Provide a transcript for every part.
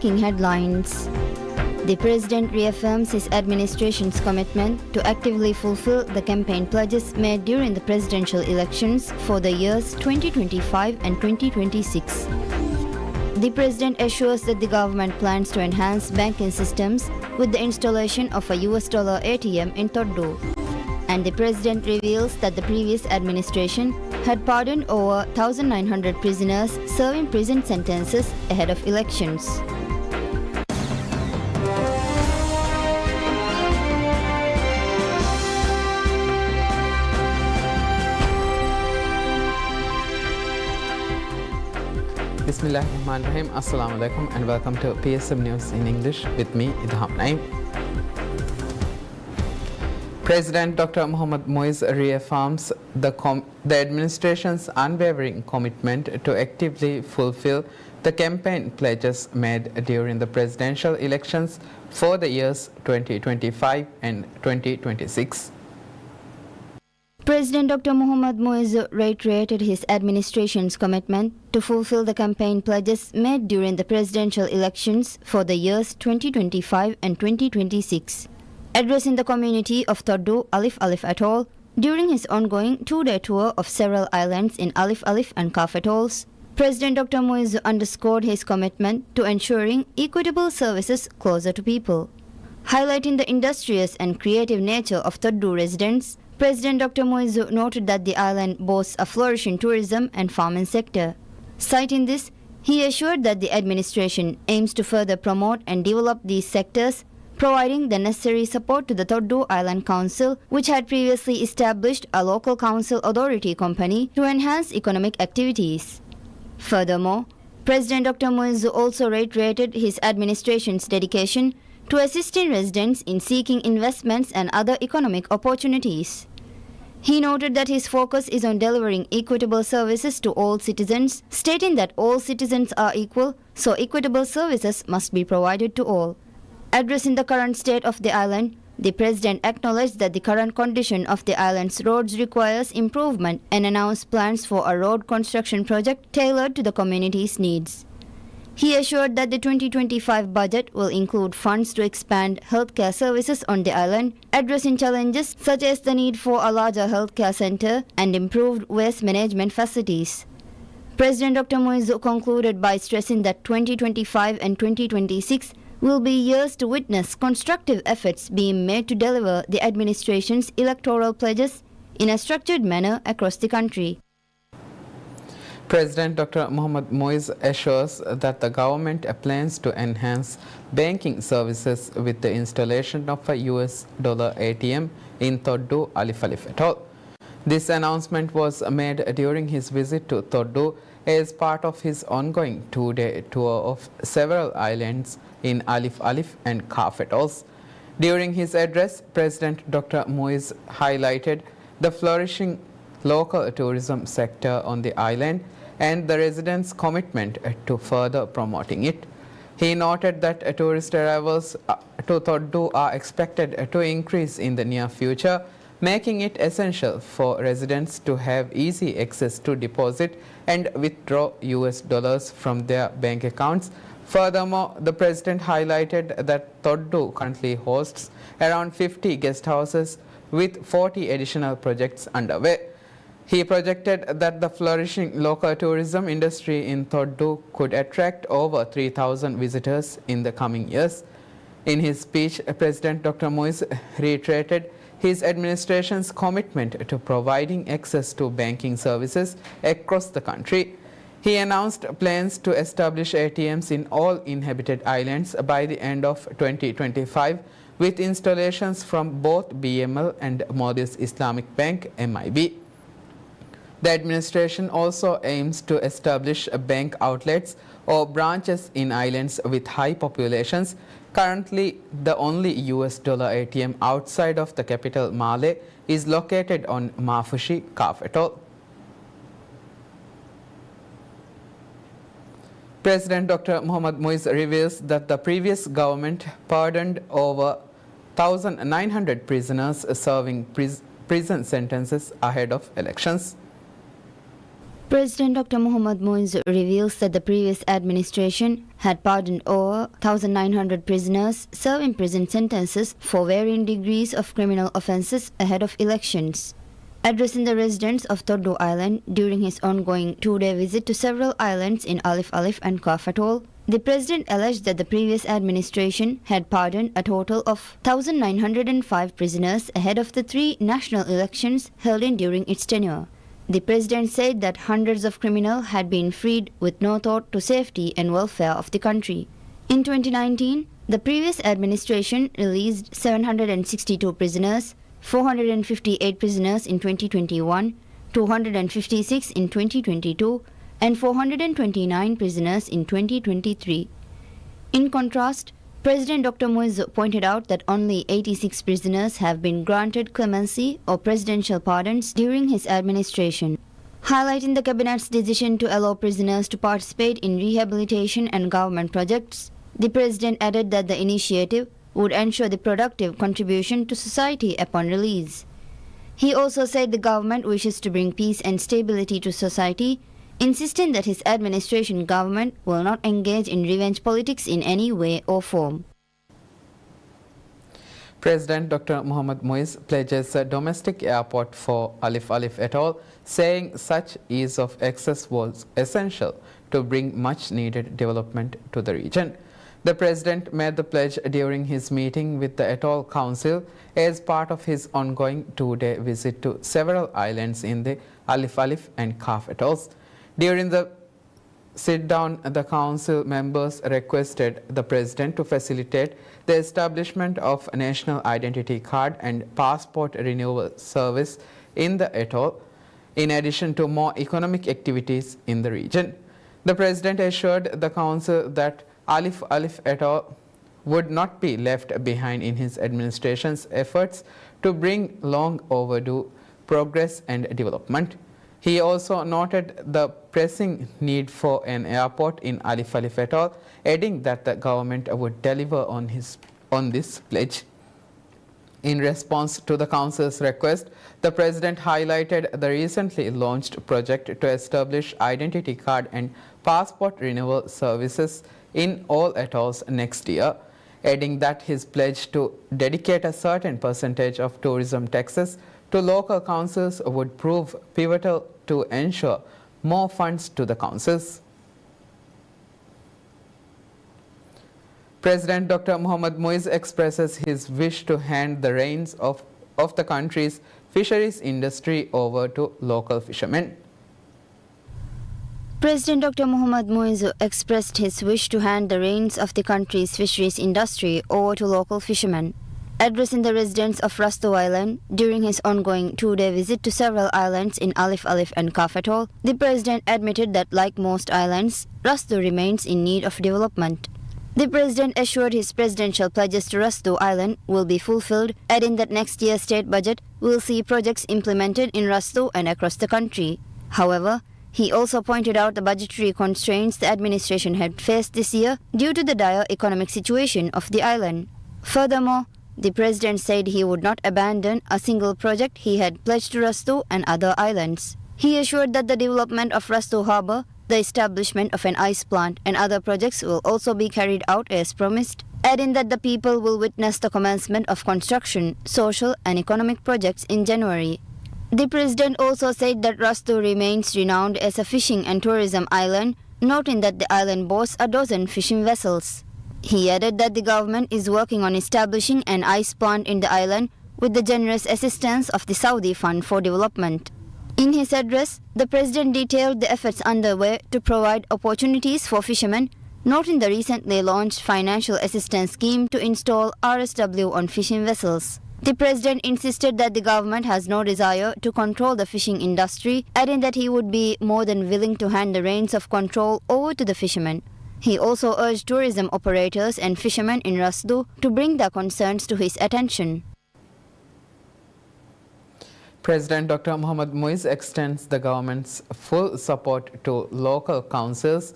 making headlines. The President reaffirms his administration's commitment to actively fulfill the campaign pledges made during the presidential elections for the years 2025 and 2026. The President assures that the government plans to enhance banking systems with the installation of a US dollar ATM in Toddu. And the President reveals that the previous administration had pardoned over 1,900 prisoners serving prison sentences ahead of elections. Bismillahirrahmanirrahim. Assalamu alaikum and welcome to PSM News in English with me, Idham Naim. President Dr. Mohammad Moiz reaffirms the administration's unwavering commitment to actively fulfill the campaign pledges made during the presidential elections for the years 2025 and 2026. President Dr. Mohammad Moiz reiterated his administration's commitment to fulfill the campaign pledges made during the presidential elections for the years 2025 and 2026. Addressing the community of Toddu Alif Alif Atoll during his ongoing two-day tour of several islands in Alif Alif and Kaf Atolls, President Dr. Moiz underscored his commitment to ensuring equitable services closer to people. Highlighting the industrious and creative nature of Toddu residents, President Dr. Moiz noted that the island boasts a flourishing tourism and farming sector. Citing this, he assured that the administration aims to further promote and develop these sectors, providing the necessary support to the Toddu Island Council, which had previously established a local council authority company to enhance economic activities. Furthermore, President Dr. Moiz also reiterated his administration's dedication to assisting residents in seeking investments and other economic opportunities. He noted that his focus is on delivering equitable services to all citizens, stating that all citizens are equal, so equitable services must be provided to all. Addressing the current state of the island, the President acknowledged that the current condition of the island's roads requires improvement and announced plans for a road construction project tailored to the community's needs. He assured that the 2025 budget will include funds to expand healthcare services on the island, addressing challenges such as the need for a larger healthcare center and improved waste management facilities. President Dr. Moiz concluded by stressing that 2025 and 2026 will be years to witness constructive efforts being made to deliver the administration's electoral pledges in a structured manner across the country. President Dr. Mohammad Moiz assures that the government plans to enhance banking services with the installation of a US dollar ATM in Toddu Alif Alif Atoll. This announcement was made during his visit to Toddu as part of his ongoing two-day tour of several islands in Alif Alif and Kaf Atolls. During his address, President Dr. Moiz highlighted the flourishing local tourism sector on the island and the residents' commitment to further promoting it. He noted that tourist arrivals to Toddu are expected to increase in the near future, making it essential for residents to have easy access to deposit and withdraw US dollars from their bank accounts. Furthermore, the President highlighted that Toddu currently hosts around 50 guest houses with 40 additional projects underway. He projected that the flourishing local tourism industry in Toddu could attract over 3,000 visitors in the coming years. In his speech, President Dr. Moiz reiterated his administration's commitment to providing access to banking services across the country. He announced plans to establish ATMs in all inhabited islands by the end of 2025, with installations from both BML and Mauritius Islamic Bank (MIB). The administration also aims to establish bank outlets or branches in islands with high populations. Currently, the only US dollar ATM outside of the capital Male is located on Mafushi, Kaf Atoll. President Dr. Mohammad Moiz reveals that the previous government pardoned over 1,900 prisoners serving prison sentences ahead of elections. President Dr. Mohammad Moiz reveals that the previous administration had pardoned over 1,900 prisoners serving prison sentences for varying degrees of criminal offences ahead of elections. Addressing the residents of Toddu Island during his ongoing two-day visit to several islands in Alif Alif and Kaf Atoll, the president alleged that the previous administration had pardoned a total of 1,905 prisoners ahead of the three national elections held in during its tenure. The president said that hundreds of criminals had been freed with no thought to safety and welfare of the country. In 2019, the previous administration released 762 prisoners, 458 prisoners in 2021, 256 in 2022, and 429 prisoners in 2023. In contrast, President Dr. Moiz pointed out that only 86 prisoners have been granted clemency or presidential pardons during his administration. Highlighting the cabinet's decision to allow prisoners to participate in rehabilitation and government projects, the president added that the initiative would ensure the productive contribution to society upon release. He also said the government wishes to bring peace and stability to society, insisting that his administration government will not engage in revenge politics in any way or form. President Dr. Mohammad Moiz pledges a domestic airport for Alif Alif Atoll, saying such ease of access was essential to bring much needed development to the region. The president made the pledge during his meeting with the Atoll Council as part of his ongoing two-day visit to several islands in the Alif Alif and Kaf Atolls. During the sit-down, the council members requested the president to facilitate the establishment of a national identity card and passport renewal service in the atoll, in addition to more economic activities in the region. The president assured the council that Alif Alif Atoll would not be left behind in his administration's efforts to bring long overdue progress and development. He also noted the pressing need for an airport in Alif Alif Atoll, adding that the government would deliver on this pledge. In response to the council's request, the president highlighted the recently launched project to establish identity card and passport renewal services in all atolls next year, adding that his pledge to dedicate a certain percentage of tourism taxes to local councils would prove pivotal to ensure more funds to the councils. President Dr. Mohammad Moiz expresses his wish to hand the reins of the country's fisheries industry over to local fishermen. President Dr. Mohammad Moiz expressed his wish to hand the reins of the country's fisheries industry over to local fishermen. Addressing the residents of Rasto Island during his ongoing two-day visit to several islands in Alif Alif and Kaf Atoll, the president admitted that like most islands, Rasto remains in need of development. The president assured his presidential pledges to Rasto Island will be fulfilled, adding that next year's state budget will see projects implemented in Rasto and across the country. However, he also pointed out the budgetary constraints the administration had faced this year due to the dire economic situation of the island. Furthermore, the president said he would not abandon a single project he had pledged to Rasto and other islands. He assured that the development of Rasto Harbour, the establishment of an ice plant and other projects will also be carried out as promised, adding that the people will witness the commencement of construction, social and economic projects in January. The president also said that Rasto remains renowned as a fishing and tourism island, noting that the island boasts a dozen fishing vessels. He added that the government is working on establishing an ice plant in the island with the generous assistance of the Saudi Fund for Development. In his address, the president detailed the efforts underway to provide opportunities for fishermen, noting the recently launched financial assistance scheme to install RSW on fishing vessels. The president insisted that the government has no desire to control the fishing industry, adding that he would be more than willing to hand the reins of control over to the fishermen. He also urged tourism operators and fishermen in Rasto to bring their concerns to his attention. President Dr. Mohammad Moiz extends the government's full support to local councils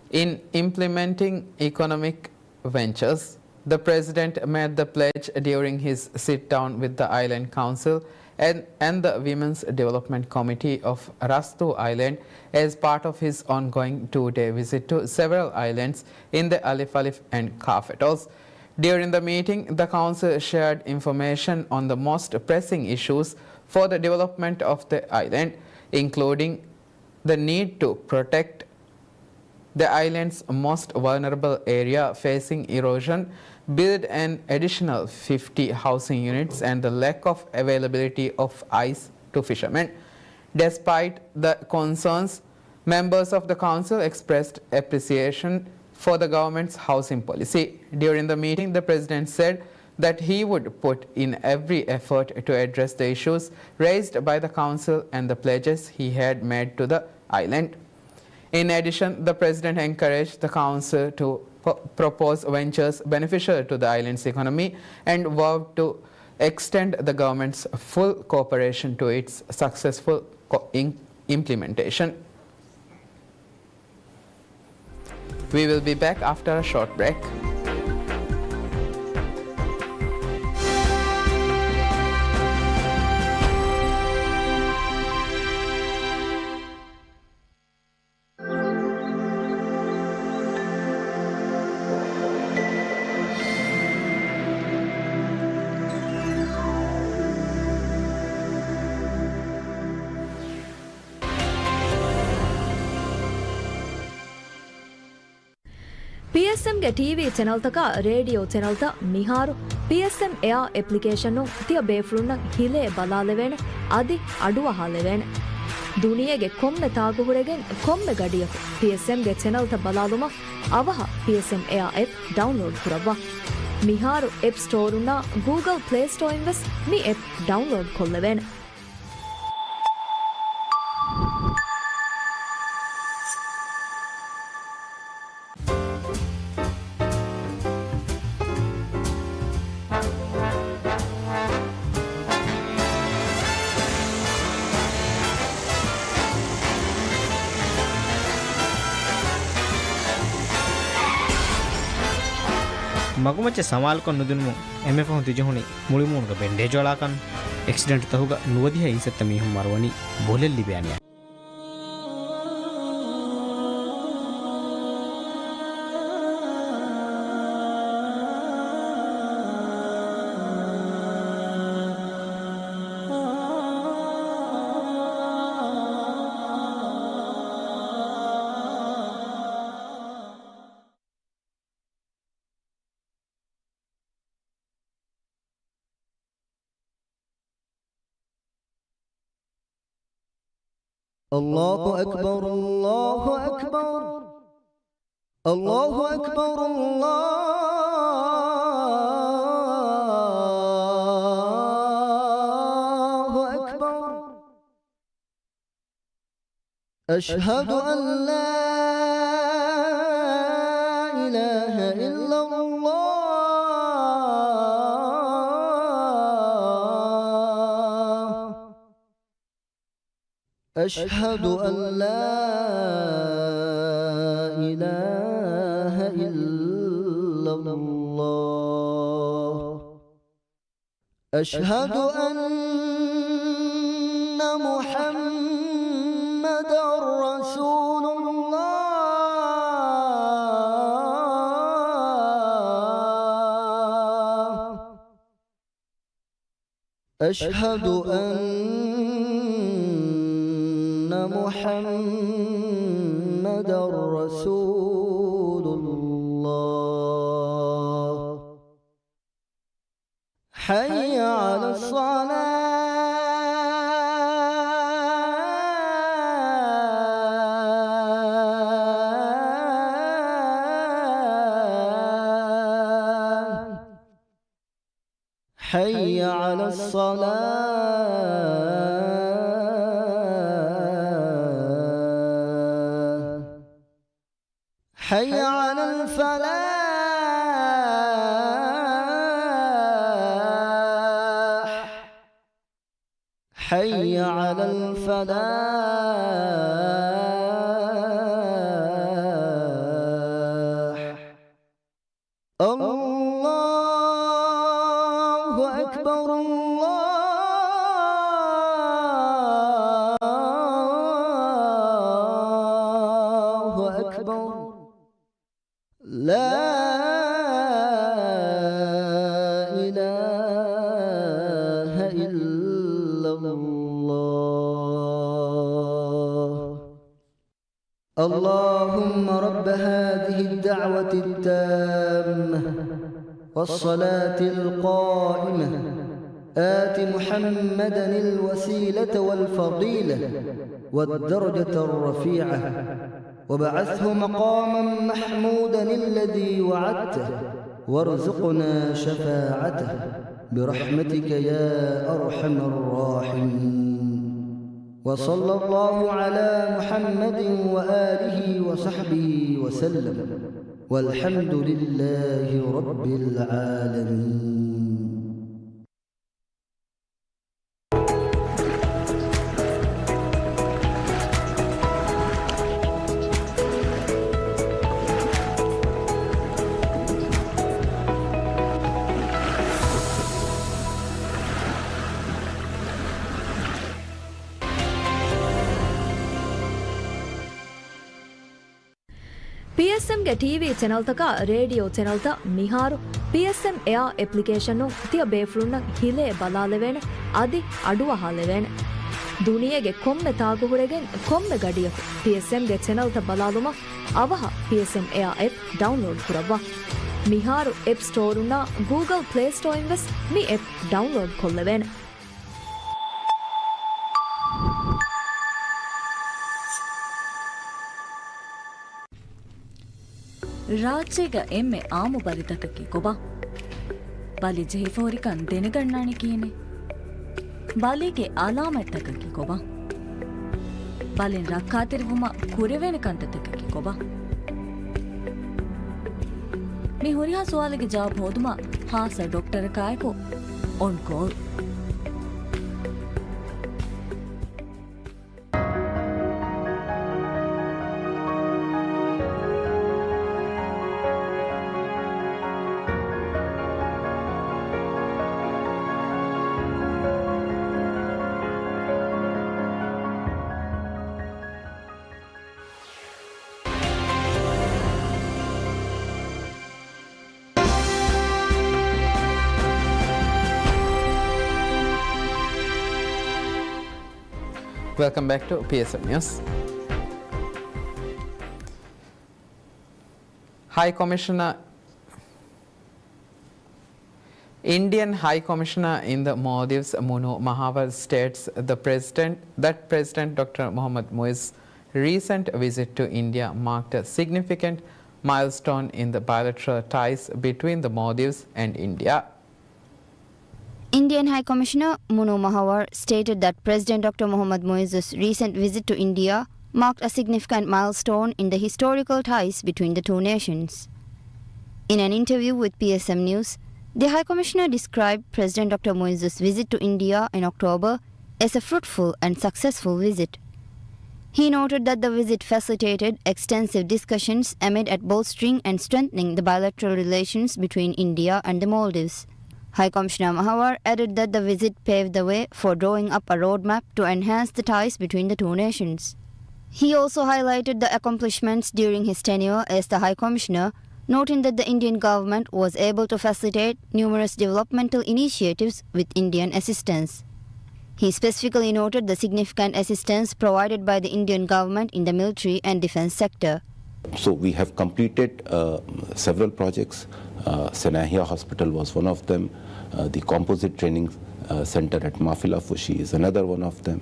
in implementing economic ventures. The president made the pledge during his sit-down with the Island Council and the Women's Development Committee of Rastu Island as part of his ongoing two-day visit to several islands in the Alif Alif and Kaf atolls. During the meeting, the council shared information on the most pressing issues for the development of the island, including the need to protect the island's most vulnerable area facing erosion, build an additional 50 housing units, and the lack of availability of ice to fishermen. Despite the concerns, members of the council expressed appreciation for the government's housing policy. During the meeting, the president said that he would put in every effort to address the issues raised by the council and the pledges he had made to the island. In addition, the president encouraged the council to propose ventures beneficial to the island's economy and vowed to extend the government's full cooperation to its successful implementation. We will be back after a short break. PSM ಗೆ TV channel ತಕ radio channel ತ ಮಿಹಾರು PSM Air application ನು ತಿಯ ಬೇಫ್ಲುನ್ನ ಹಿಲೆ ಬಲಾಲೆವೇನೆ ಅದಿ ಅಡುವ ಹಾಲೆವೇನೆ ದುನಿಯೆಗೆ ಕೊಮ್ಮೆ ತಾಗುಹುರೆಗೆ ಕೊಮ್ಮೆ ಗಡಿಯಕು PSM ಗೆ channel ತ ಬಲಾಲುಮ ಅವಹ PSM Air app download ಕುರವ್ವ ಮಿಹಾರು app store ನ Google Play Store ಇನ್ವೆಸ್ ಮಿ app ಡೌನ್ಲೋಡ್ ಕೊಲ್ಲೆವೇನೆ ಮಗುಮಚ್ಚ ಸವಾಲ್ಕೊಂಡು ನುದುನು ಎಮ್ಮೆ ಫೋನ್ ತಿಜುಹುನಿ ಮುಳಿಮೂನ್ಗ ಬೆಂಡೇಜ್ ಒಳಾಕನ್ ಎಕ್ಸಿಡೆಂಟ್ ತಹುಗ ನುವದಿಹ ಇಸತ್ತ ಮೀಹು ಮರವನಿ ಬೋಲೆಲ್ಲಿ ಬ್ಯಾನ್ಯ الله أكبر الله أكبر الله أكبر الله أكبر أشهد أن لا إله إلا الله أشهد أن لا إله إلا الله أشهد أن محمدا رسول الله أشهد أن محمدا رسول الله حي على الصلاة حي على الصلاة حي على الفلاح حي على الفلاح الله أكبر الله أكبر لا إله إلا الله اللهم رب هذه الدعوة التامة والصلاة القائمة آت محمدا الوسيلة والفضيلة والدرجة الرفيعة وبعثه مقاما محمودا الذي وعدته وارزقنا شفاعته برحمتك يا أرحم الراحمين وصلى الله على محمد وآله وصحبه وسلم والحمد لله رب العالمين. PSMಗೆ ಟಿವಿ ಚಾನೆಲ್ ತಕ ರೇಡಿಯೋ ಚಾನೆಲ್ ತ ಮಿಹಾರು PSM Air application nu tiya beflunna hile balalevene adi aduwa halevene duniye komme taagu huregen komme gadiyaku PSM ge channel ta balaluma avaha PSM Air app download kurawa miharu app store una Google Play Store inves mi app download kollevene ರಾಜ್ಯಗ ಎಮ್ಮೆ ಆಮು ಬಲಿತಕಕ್ಕೆ ಕೊಬ ಬಲಿ ಜೈಫೋರಿಕನ್ ದೆನಗಣ್ಣಾಣಿ ಕೀನೆ ಬಲಿಗೆ ಅಲಾಮೆಟ್ಟಕಕ್ಕೆ ಕೊಬ ಬಲಿನ್ ರಕ್ಕಾತಿರುವುಮ ಕುರೆವೇನೆ ಕಂತತಕಕ್ಕೆ ಕೊಬ ಮಿ ಹುರಿಯಾ ಸುವಾಲಿಗೆ ಜವಾಬ್ ಹೋದುಮ ಹಾಸ doctor ಕಾಯಕೋ one ಕೋಲ್ Welcome back to PSM News. High Commissioner Indian High Commissioner in the Maldives Munu Mahawar states that President Dr. Mohammad Muiz's recent visit to India marked a significant milestone in the bilateral ties between the Maldives and India. Indian High Commissioner Munu Mahawar stated that President Dr. Mohammad Muiz's recent visit to India marked a significant milestone in the historical ties between the two nations. In an interview with PSM News, the High Commissioner described President Dr. Muiz's visit to India in October as a fruitful and successful visit. He noted that the visit facilitated extensive discussions aimed at bolstering and strengthening the bilateral relations between India and the Maldives. High Commissioner Mahawar added that the visit paved the way for drawing up a roadmap to enhance the ties between the two nations. He also highlighted the accomplishments during his tenure as the High Commissioner, noting that the Indian government was able to facilitate numerous developmental initiatives with Indian assistance. He specifically noted the significant assistance provided by the Indian government in the military and defense sector. So we have completed several projects. Senahia Hospital was one of them. The Composite Training Center at Mafila Fushi is another one of them.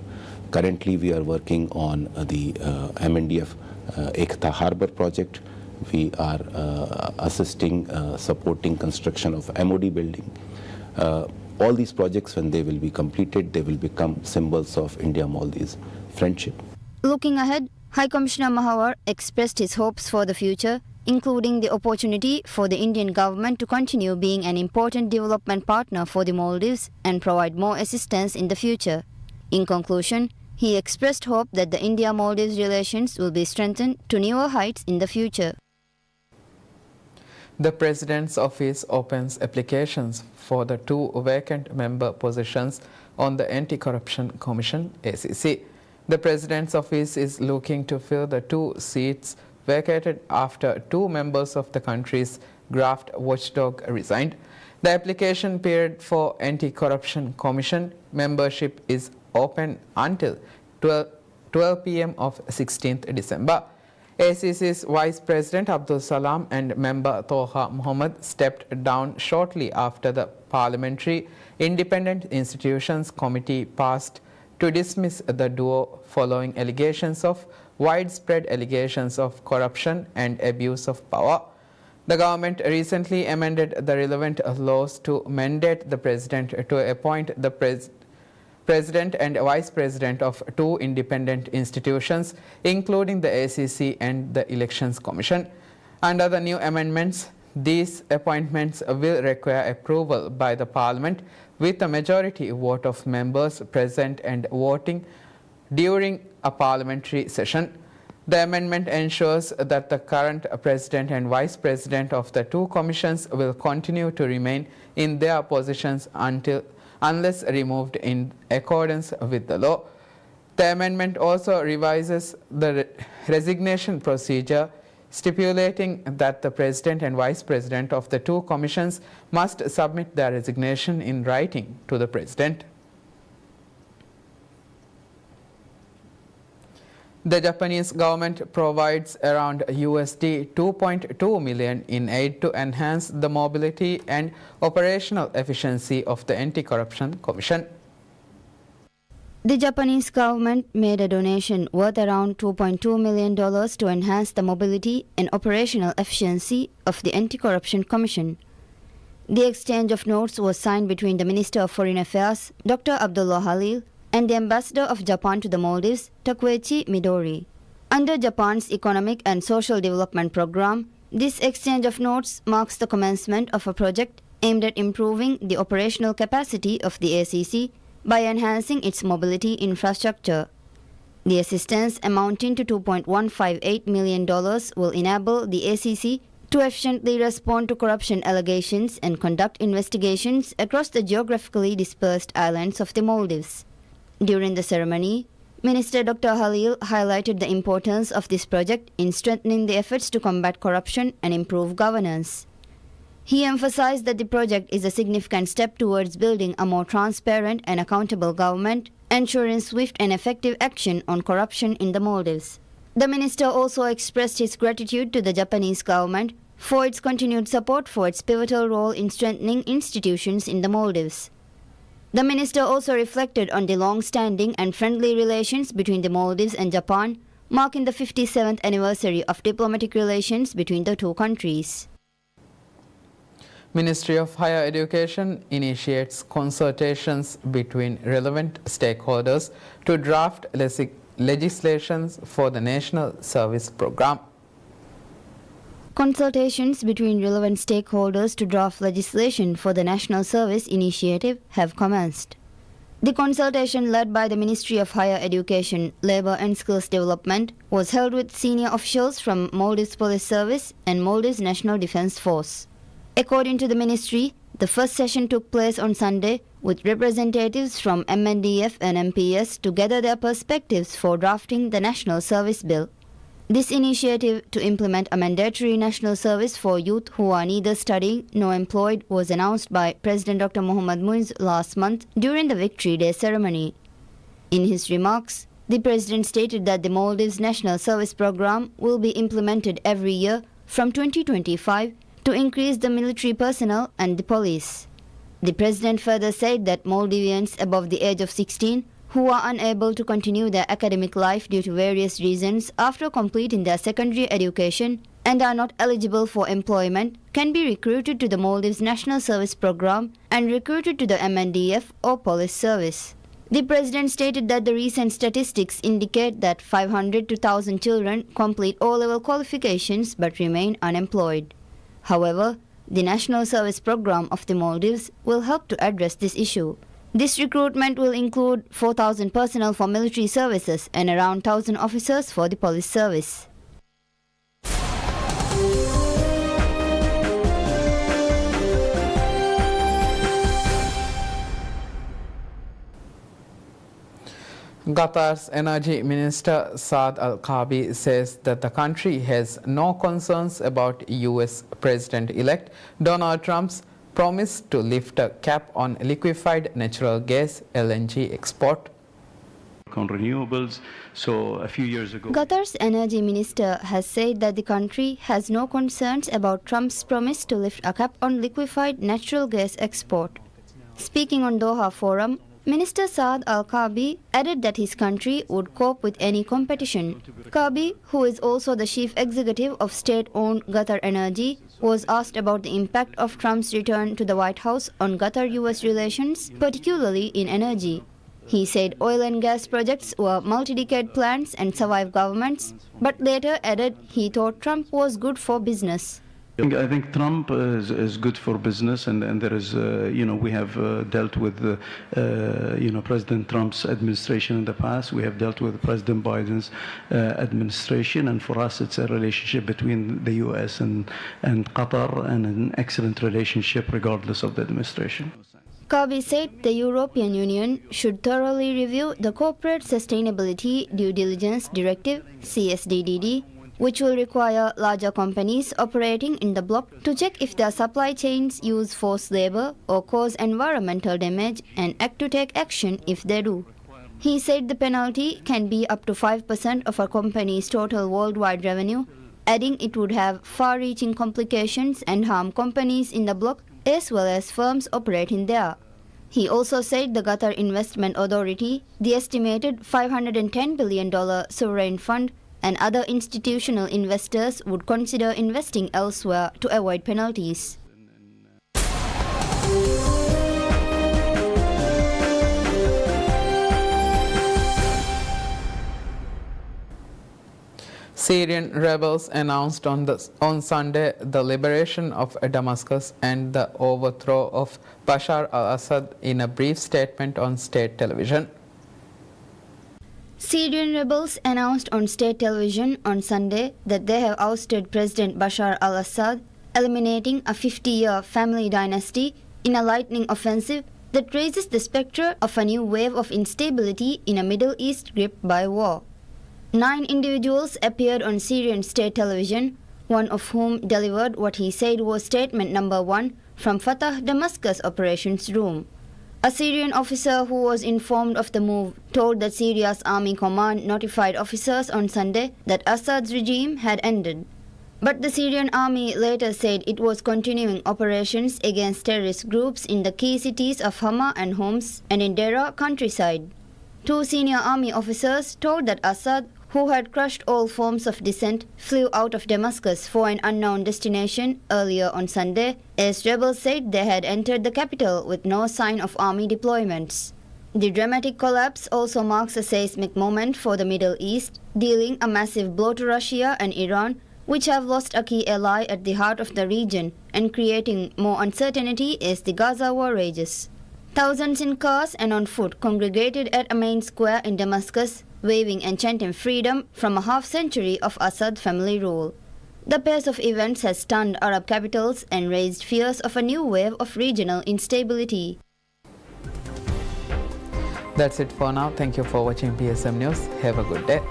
Currently we are working on the MNDF Ekta Harbour project. We are assisting, supporting construction of MOD building. All these projects, when they will be completed, they will become symbols of India-Maldives friendship. Looking ahead, High Commissioner Mahawar expressed his hopes for the future, including the opportunity for the Indian government to continue being an important development partner for the Maldives and provide more assistance in the future. In conclusion, he expressed hope that the India-Maldives relations will be strengthened to newer heights in the future. The President's Office opens applications for the 2 vacant member positions on the Anti-Corruption Commission (ACC). The President's Office is looking to fill the 2 seats vacated after 2 members of the country's graft watchdog resigned. The application period for Anti-Corruption Commission membership is open until 12 p.m. of 16th December. ACC's Vice President Abdul Salam and member Toha Muhammad stepped down shortly after the Parliamentary Independent Institutions Committee passed to dismiss the duo following allegations of widespread allegations of corruption and abuse of power. The government recently amended the relevant laws to mandate the President to appoint the President and Vice President of 2 independent institutions, including the ACC and the Elections Commission. Under the new amendments, these appointments will require approval by the Parliament with a majority vote of members present and voting during a parliamentary session. The amendment ensures that the current President and Vice President of the 2 commissions will continue to remain in their positions unless removed in accordance with the law. The amendment also revises the resignation procedure, stipulating that the President and Vice President of the 2 commissions must submit their resignation in writing to the President. The Japanese government provides around USD 2.2 million in aid to enhance the mobility and operational efficiency of the Anti-Corruption Commission. The Japanese government made a donation worth around $2.2 million to enhance the mobility and operational efficiency of the Anti-Corruption Commission. The exchange of notes was signed between the Minister of Foreign Affairs, Dr. Abdullah Halil, and the Ambassador of Japan to the Maldives, Takeuchi Midori. Under Japan's Economic and Social Development Program, this exchange of notes marks the commencement of a project aimed at improving the operational capacity of the ACC by enhancing its mobility infrastructure. The assistance amounting to $2.158 million will enable the ACC to efficiently respond to corruption allegations and conduct investigations across the geographically dispersed islands of the Maldives. During the ceremony, Minister Dr. Halil highlighted the importance of this project in strengthening the efforts to combat corruption and improve governance. He emphasized that the project is a significant step towards building a more transparent and accountable government, ensuring swift and effective action on corruption in the Maldives. The minister also expressed his gratitude to the Japanese government for its continued support for its pivotal role in strengthening institutions in the Maldives. The minister also reflected on the long-standing and friendly relations between the Maldives and Japan, marking the 57th anniversary of diplomatic relations between the 2 countries. Ministry of Higher Education initiates consultations between relevant stakeholders to draft legislations for the National Service Program. Consultations between relevant stakeholders to draft legislation for the National Service Initiative have commenced. The consultation led by the Ministry of Higher Education, Labour and Skills Development was held with senior officials from Maldives Police Service and Maldives National Defence Force. According to the ministry, the first session took place on Sunday with representatives from MNDF and MPS to gather their perspectives for drafting the National Service Bill. This initiative to implement a mandatory national service for youth who are neither studying nor employed was announced by President Dr. Mohamed Muiz last month during the Victory Day ceremony. In his remarks, the President stated that the Maldives National Service Program will be implemented every year from 2025 to increase the military personnel and the police. The President further said that Maldivians above the age of 16 who are unable to continue their academic life due to various reasons after completing their secondary education and are not eligible for employment can be recruited to the Maldives National Service Program and recruited to the MNDF or police service. The President stated that the recent statistics indicate that 500 to 1,000 children complete O-level qualifications but remain unemployed. However, the National Service Program of the Maldives will help to address this issue. This recruitment will include 4,000 personnel for military services and around 1,000 officers for the police service. Qatar's Energy Minister Saad Al-Kaabi says that the country has no concerns about US President-elect Donald Trump's promise to lift a cap on liquefied natural gas (LNG) export. On renewables. So a few years ago, Qatar's energy minister has said that the country has no concerns about Trump's promise to lift a cap on liquefied natural gas export. Speaking on Doha Forum, Minister Saad Al-Kaabi added that his country would cope with any competition. Kaabi, who is also the chief executive of state-owned Qatar Energy, was asked about the impact of Trump's return to the White House on Qatar-US relations, particularly in energy. He said oil and gas projects were multi-decade plans and survive governments, but later added he thought Trump was good for business. I think Trump is good for business, and there is, we have dealt with, President Trump's administration in the past. We have dealt with President Biden's administration, and for us, it's a relationship between the U.S. and Qatar, and an excellent relationship regardless of the administration. Kaabi said the European Union should thoroughly review the Corporate Sustainability Due Diligence Directive, CSDDD, which will require larger companies operating in the bloc to check if their supply chains use forced labor or cause environmental damage and act to take action if they do. He said the penalty can be up to 5% of a company's total worldwide revenue, adding it would have far-reaching complications and harm companies in the bloc as well as firms operating there. He also said the Qatar Investment Authority, the estimated $510 billion sovereign fund, and other institutional investors would consider investing elsewhere to avoid penalties. Syrian rebels announced on Sunday the liberation of Damascus and the overthrow of Bashar al-Assad in a brief statement on state television. Syrian rebels announced on state television on Sunday that they have ousted President Bashar al-Assad, eliminating a 50-year family dynasty in a lightning offensive that raises the spectre of a new wave of instability in a Middle East gripped by war. 9 individuals appeared on Syrian state television, one of whom delivered what he said was statement number 1 from Fatah Damascus operations room. A Syrian officer who was informed of the move told that Syria's army command notified officers on Sunday that Assad's regime had ended. But the Syrian army later said it was continuing operations against terrorist groups in the key cities of Hama and Homs and in Deraa countryside. 2 senior army officers told that Assad, who had crushed all forms of dissent, flew out of Damascus for an unknown destination earlier on Sunday, as rebels said they had entered the capital with no sign of army deployments. The dramatic collapse also marks a seismic moment for the Middle East, dealing a massive blow to Russia and Iran, which have lost a key ally at the heart of the region, and creating more uncertainty as the Gaza war rages. Thousands in cars and on foot congregated at a main square in Damascus, waving and chanting freedom from a half-century of Assad family rule. The pace of events has stunned Arab capitals and raised fears of a new wave of regional instability. That's it for now. Thank you for watching PSM News. Have a good day.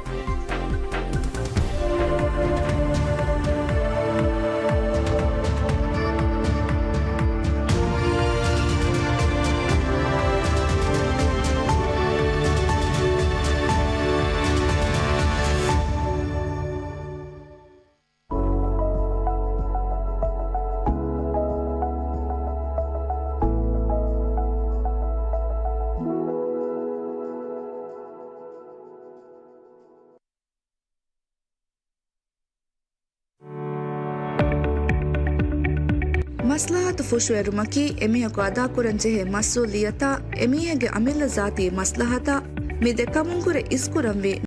ಮಸ್ಲಹತು ಫುಶ್ವೆರುಮಕಿ ಎಮಿಹಕು ಅದಾ ಕುರಂಜೆಹೆ ಮಸ್ಸೂಲಿಯತ ಎಮಿಹೆಗೆ ಅಮಿಲ್ಲ ಜಾತಿ ಮಸ್ಲಹತ ಮಿ ದೆಕ್ಕಮುಂಕುರೆ ಇಸ್ಕುರಂವೆ